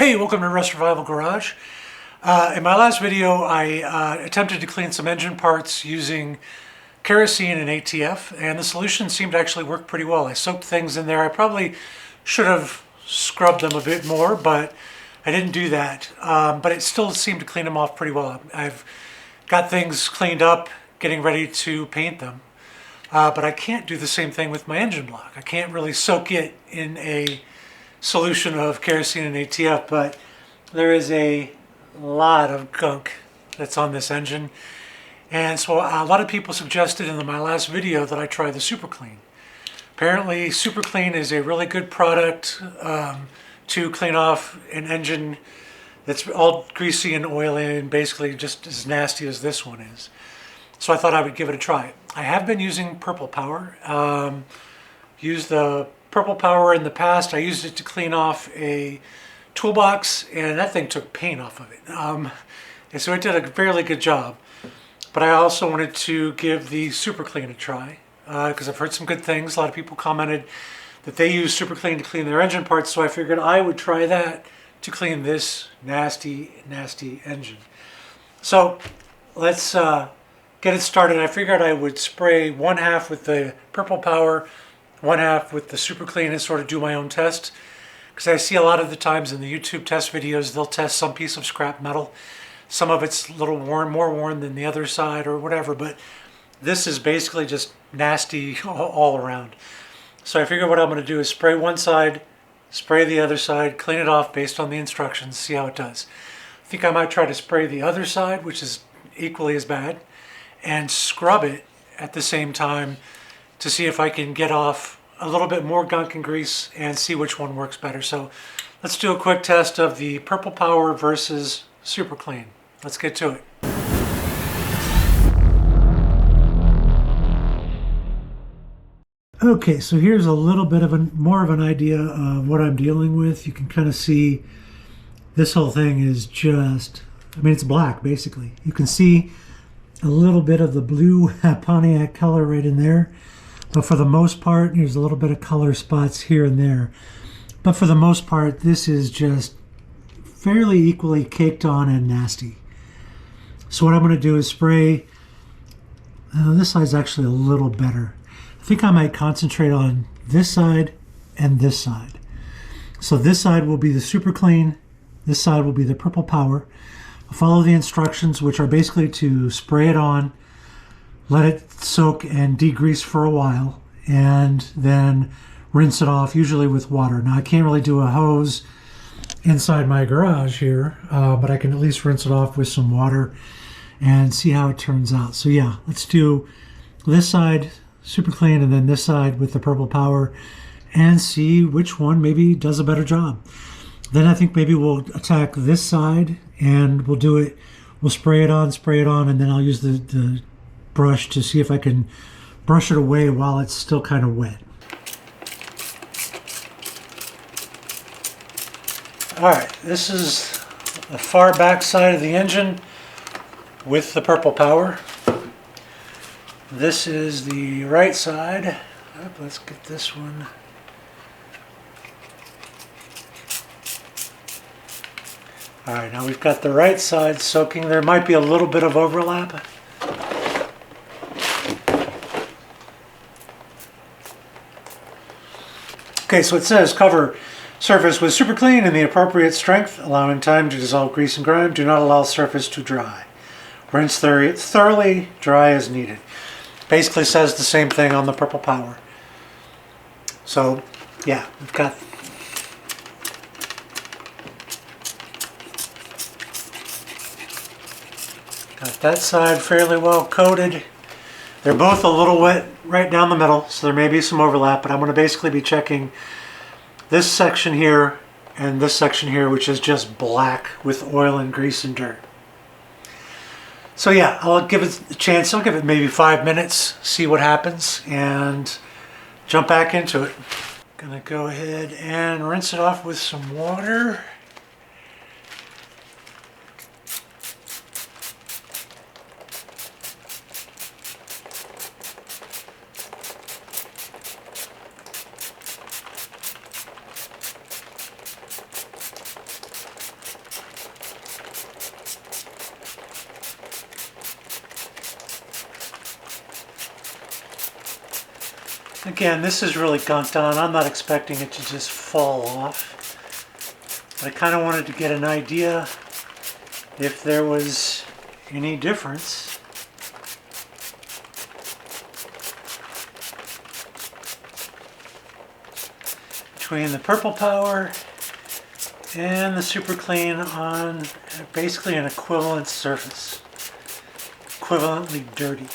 Hey, welcome to Rust Survival Garage. In my last video, I attempted to clean some engine parts using kerosene and ATF, and the solution seemed to actually work pretty well. I soaked things in there. I probably should have scrubbed them a bit more, but I didn't do that. But it still seemed to clean them off pretty well. I've got things cleaned up, getting ready to paint them. But I can't do the same thing with my engine block. I can't really soak it in a solution of kerosene and ATF, but there is a lot of gunk that's on this engine. And so a lot of people suggested in my last video that I try the Super Clean. Apparently Super Clean is a really good product to clean off an engine that's all greasy and oily and basically just as nasty as this one is. So I thought I would give it a try. I have been using Purple Power. Used the Purple Power in the past. I used it to clean off a toolbox, and that thing took paint off of it. And so it did a fairly good job. But I also wanted to give the Super Clean a try because I've heard some good things. A lot of people commented that they use Super Clean to clean their engine parts, so I figured I would try that to clean this nasty, nasty engine. So let's get it started. I figured I would spray one half with the Purple Power, one half with the Super Clean, and sort of do my own test. Because I see a lot of the times in the YouTube test videos, they'll test some piece of scrap metal. Some of it's a little worn, more worn than the other side or whatever, but this is basically just nasty all around. So I figure what I'm going to do is spray one side, spray the other side, clean it off based on the instructions, see how it does. I think I might try to spray the other side, which is equally as bad, and scrub it at the same time to see if I can get off a little bit more gunk and grease and see which one works better. So let's do a quick test of the Purple Power versus Super Clean. Let's get to it. Okay, so here's a little bit of more of an idea of what I'm dealing with. You can kind of see this whole thing is just, it's black basically. You can see a little bit of the blue Pontiac color right in there. But for the most part, there's a little bit of color spots here and there. But for the most part, this is just fairly equally caked on and nasty. So what I'm going to do is spray. This side's actually a little better. I think I might concentrate on this side and this side. So this side will be the Super Clean. This side will be the Purple Power. I'll follow the instructions, which are basically to spray it on, let it soak and degrease for a while, and then rinse it off, usually with water. Now I can't really do a hose inside my garage here, but I can at least rinse it off with some water and see how it turns out. So yeah, let's do this side Super Clean and then this side with the Purple Power and see which one maybe does a better job. Then I think maybe we'll attack this side and we'll spray it on, and then I'll use the brush to see if I can brush it away while it's still kind of wet. Alright, this is the far back side of the engine with the Purple Power. This is the right side. Let's get this one. Alright, now we've got the right side soaking. There might be a little bit of overlap. Okay, so it says cover surface with Super Clean in the appropriate strength, allowing time to dissolve grease and grime. Do not allow surface to dry. Rinse thoroughly, dry as needed. Basically says the same thing on the Purple Power. So, yeah, we've got that side fairly well coated. They're both a little wet right down the middle, so there may be some overlap, but I'm going to basically be checking this section here and this section here, which is just black with oil and grease and dirt. So yeah, I'll give it a chance. I'll give it maybe 5 minutes, see what happens, and jump back into it. Gonna go ahead and rinse it off with some water. Again, this is really gunked on. I'm not expecting it to just fall off. But I kind of wanted to get an idea if there was any difference. Between the Purple Power and the Super Clean on basically an equivalent surface. Equivalently dirty.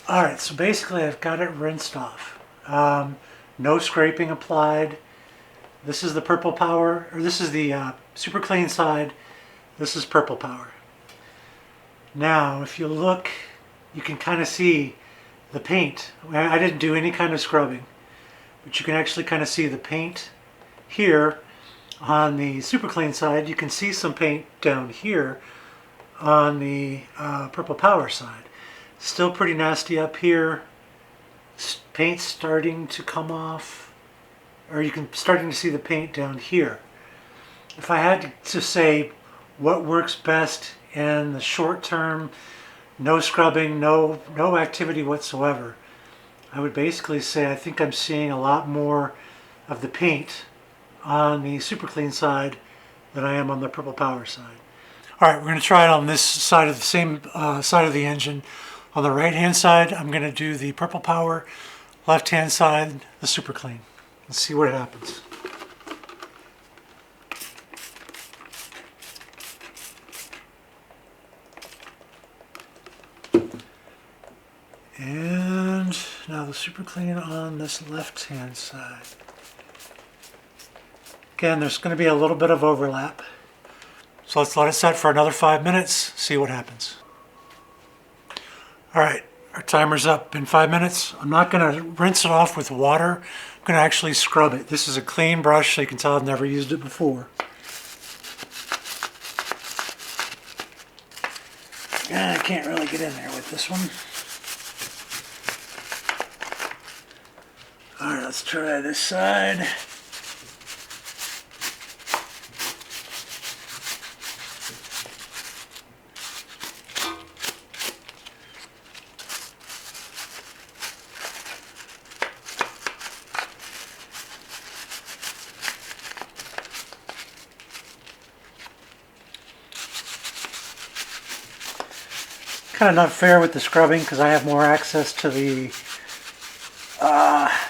Alright, so basically I've got it rinsed off. No scraping applied. This is the Purple Power, or this is the Super Clean side. This is Purple Power. Now, if you look, you can kind of see the paint. I didn't do any kind of scrubbing, but you can actually kind of see the paint here on the Super Clean side. You can see some paint down here on the Purple Power side. Still pretty nasty up here. Paint starting to come off, or you can starting to see the paint down here. If I had to say what works best in the short term, no scrubbing, no activity whatsoever, I would basically say I think I'm seeing a lot more of the paint on the Super Clean side than I am on the Purple Power side. Alright, we're going to try it on this side of the same side of the engine. On the right hand side, I'm going to do the Purple Power. Left hand side, the Super Clean. Let's see what happens. And now the Super Clean on this left hand side. Again, there's going to be a little bit of overlap. So let's let it set for another 5 minutes, see what happens. Alright, our timer's up in 5 minutes. I'm not going to rinse it off with water. I'm going to actually scrub it. This is a clean brush, so you can tell I've never used it before. I can't really get in there with this one. Alright, let's try this side. Kind of not fair with the scrubbing because I have more access to the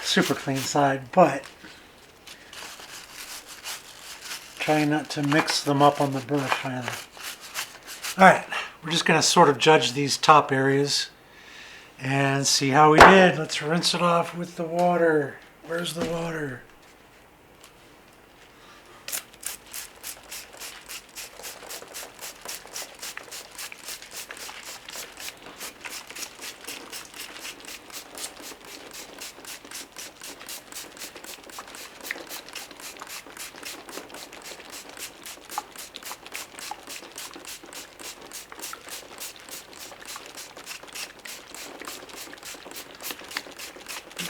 Super Clean side, but trying not to mix them up on the brush either. Alright, we're just going to sort of judge these top areas and see how we did. Let's rinse it off with the water. Where's the water?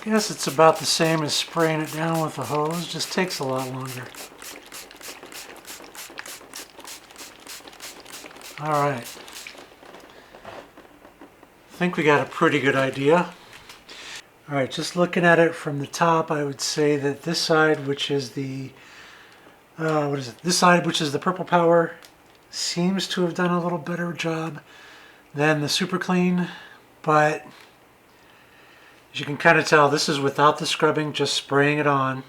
I guess it's about the same as spraying it down with a hose, just takes a lot longer. Alright. I think we got a pretty good idea. Alright, just looking at it from the top, I would say that this side, which is the This side, which is the Purple Power, seems to have done a little better job than the Super Clean, but as you can kind of tell, this is without the scrubbing, just spraying it on.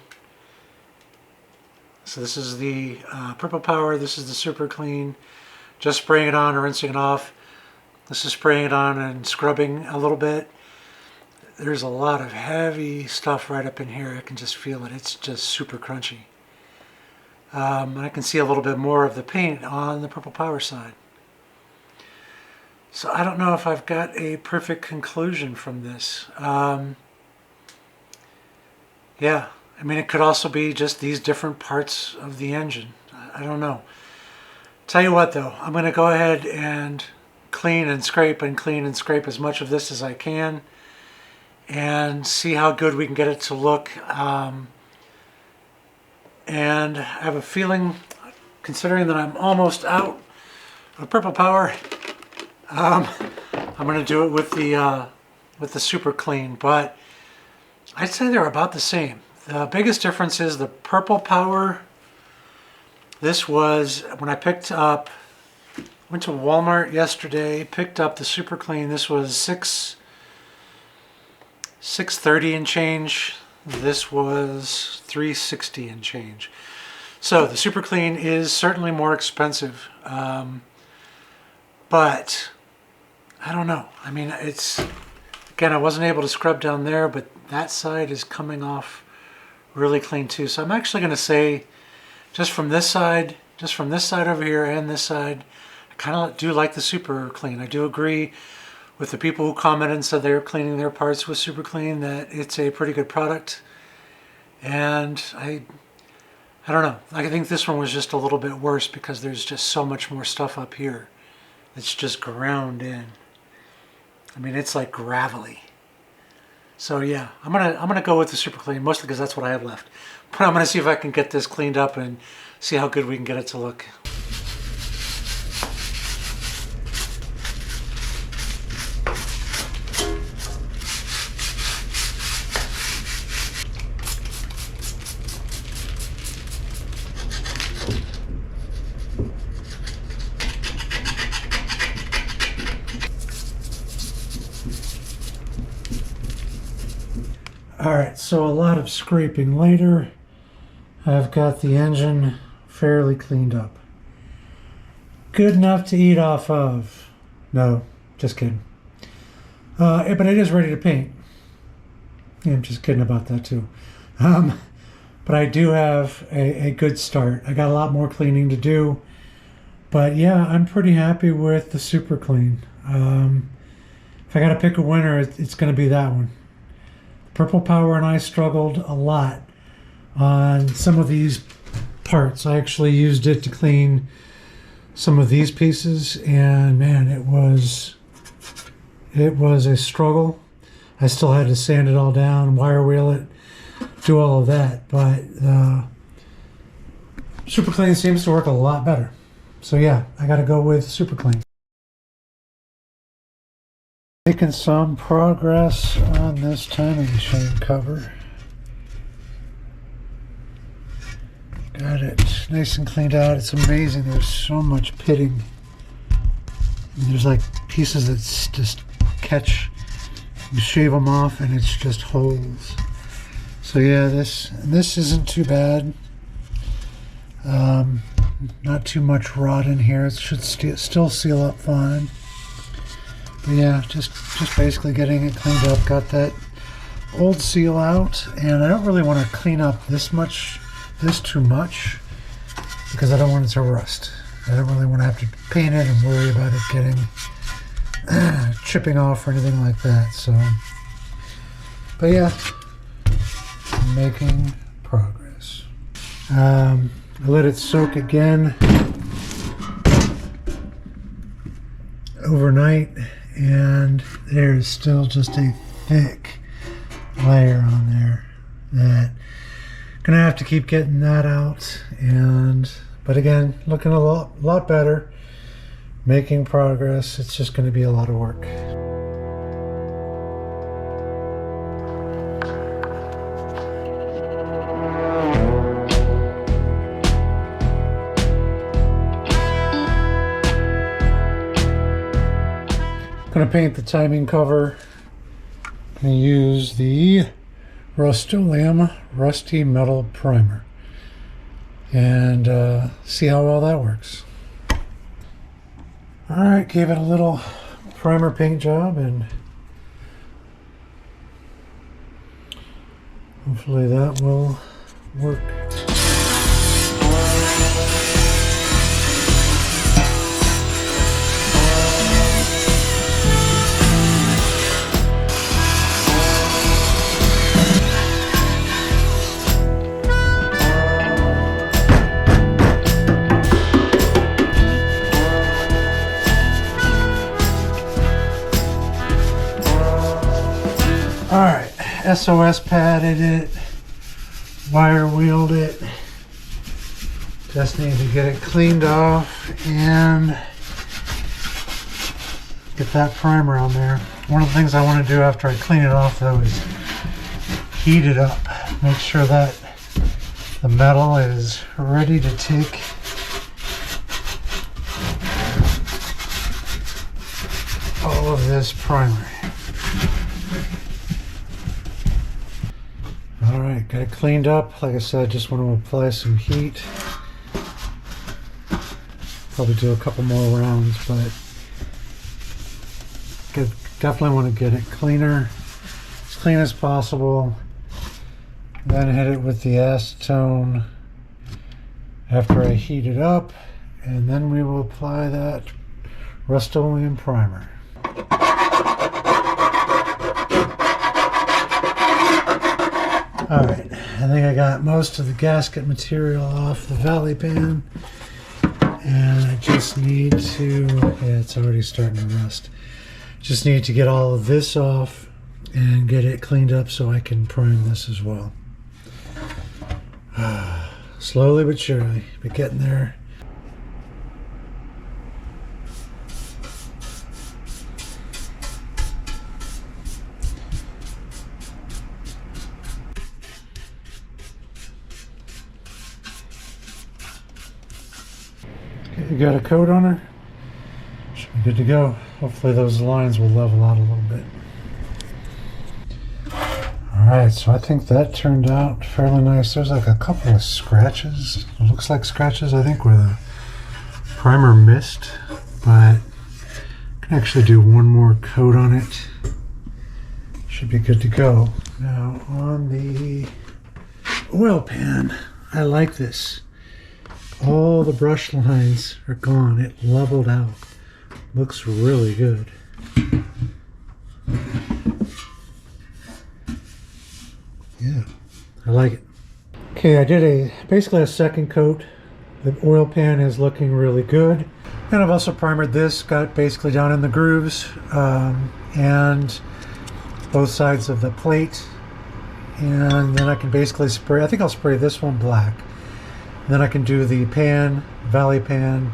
So this is the Purple Power, this is the Super Clean, just spraying it on and rinsing it off. This is spraying it on and scrubbing a little bit. There's a lot of heavy stuff right up in here. I can just feel it. It's just super crunchy. I can see a little bit more of the paint on the Purple Power side. So I don't know if I've got a perfect conclusion from this. Yeah, I mean, it could also be just these different parts of the engine. I don't know. Tell you what though, I'm going to go ahead and clean and scrape as much of this as I can and see how good we can get it to look. And I have a feeling, considering that I'm almost out of Purple Power, I'm going to do it with the super clean, but I'd say they're about the same. The biggest difference is the purple power. This was when I went to Walmart yesterday, picked up the super clean. This was $630 and change. This was $360 and change. So the super clean is certainly more expensive, but I don't know. I mean, again, I wasn't able to scrub down there, but that side is coming off really clean too. So I'm actually going to say, just from this side over here and this side, I kind of do like the super clean. I do agree with the people who commented and said they're cleaning their parts with super clean, that it's a pretty good product. And I don't know. I think this one was just a little bit worse because there's just so much more stuff up here. It's just ground in. I mean, it's like gravelly. So yeah, I'm gonna go with the super clean, mostly because that's what I have left. But I'm gonna see if I can get this cleaned up and see how good we can get it to look. Alright, so a lot of scraping later. I've got the engine fairly cleaned up. Good enough to eat off of. No, just kidding. But it is ready to paint. Yeah, I'm just kidding about that too. But I do have a good start. I got a lot more cleaning to do. But yeah, I'm pretty happy with the super clean. If I got to pick a winner, it's going to be that one. Purple Power and I struggled a lot on some of these parts. I actually used it to clean some of these pieces, and man, it was a struggle. I still had to sand it all down, wire wheel it, do all of that, but super clean seems to work a lot better. So yeah, I got to go with super clean. Making some progress on this timing chain cover. Got it nice and cleaned out. It's amazing. There's so much pitting. And there's like pieces that just catch. You shave them off and it's just holes. So yeah, this isn't too bad. Not too much rot in here. It should still seal up fine. But yeah, just basically getting it cleaned up. Got that old seal out, and I don't really want to clean up this too much, because I don't want it to rust. I don't really want to have to paint it and worry about it getting chipping off or anything like that. So, but yeah, I'm making progress. I let it soak again overnight, and there's still just a thick layer on there that gonna have to keep getting that out. But again, looking a lot better, making progress. It's just going to be a lot of work. Going to paint the timing cover. Going to use the Rust-Oleum Rusty Metal Primer and see how well that works. Alright, gave it a little primer paint job, and hopefully that will work. Alright, SOS padded it, wire wheeled it, just need to get it cleaned off and Get that primer on there. One of the things I want to do after I clean it off though is heat it up. Make sure that the metal is ready to take all of this primer. Alright, got it cleaned up. Like I said, just want to apply some heat. Probably do a couple more rounds, but definitely want to get it cleaner, as clean as possible. Then hit it with the acetone after I heat it up, and then we will apply that Rust-Oleum primer. Alright, I think I got most of the gasket material off the valley pan, and I just need to, yeah, it's already starting to rust. Just need to get all of this off and get it cleaned up so I can prime this as well. Slowly but surely, but getting there. Okay, you got a coat on her? Should be good to go. Hopefully those lines will level out a little bit. Alright, so I think that turned out fairly nice. There's like a couple of scratches. It looks like scratches, I think, where the primer missed. But I can actually do one more coat on it. Should be good to go. Now on the oil pan, I like this. All the brush lines are gone. It leveled out. Looks really good. Yeah, I like it. Okay, I did basically a second coat. The oil pan is looking really good. And I've also primered this, got it basically down in the grooves, and both sides of the plate. And then I can basically spray, I think I'll spray this one black. And then I can do the pan, valley pan,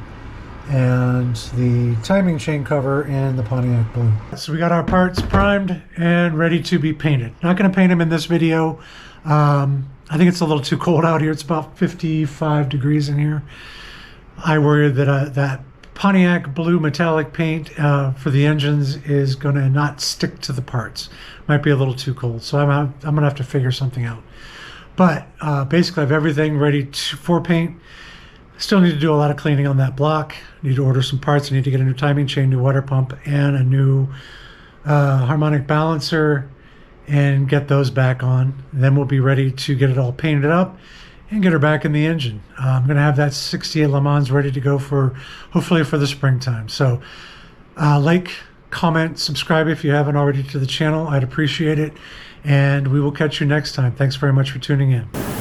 and the timing chain cover in the Pontiac blue. So we got our parts primed and ready to be painted. Not going to paint them in this video. I think it's a little too cold out here. It's about 55 degrees in here. I worry that that Pontiac blue metallic paint for the engines is going to not stick to the parts. Might be a little too cold, so I'm going to have to figure something out. But basically I have everything ready for paint. Still need to do a lot of cleaning on that block. Need to order some parts. I need to get a new timing chain, new water pump, and a new harmonic balancer, and get those back on. And then we'll be ready to get it all painted up and get her back in the engine. I'm going to have that 68 Le Mans ready to go for, hopefully for the springtime. So like, comment, subscribe if you haven't already to the channel. I'd appreciate it. And we will catch you next time. Thanks very much for tuning in.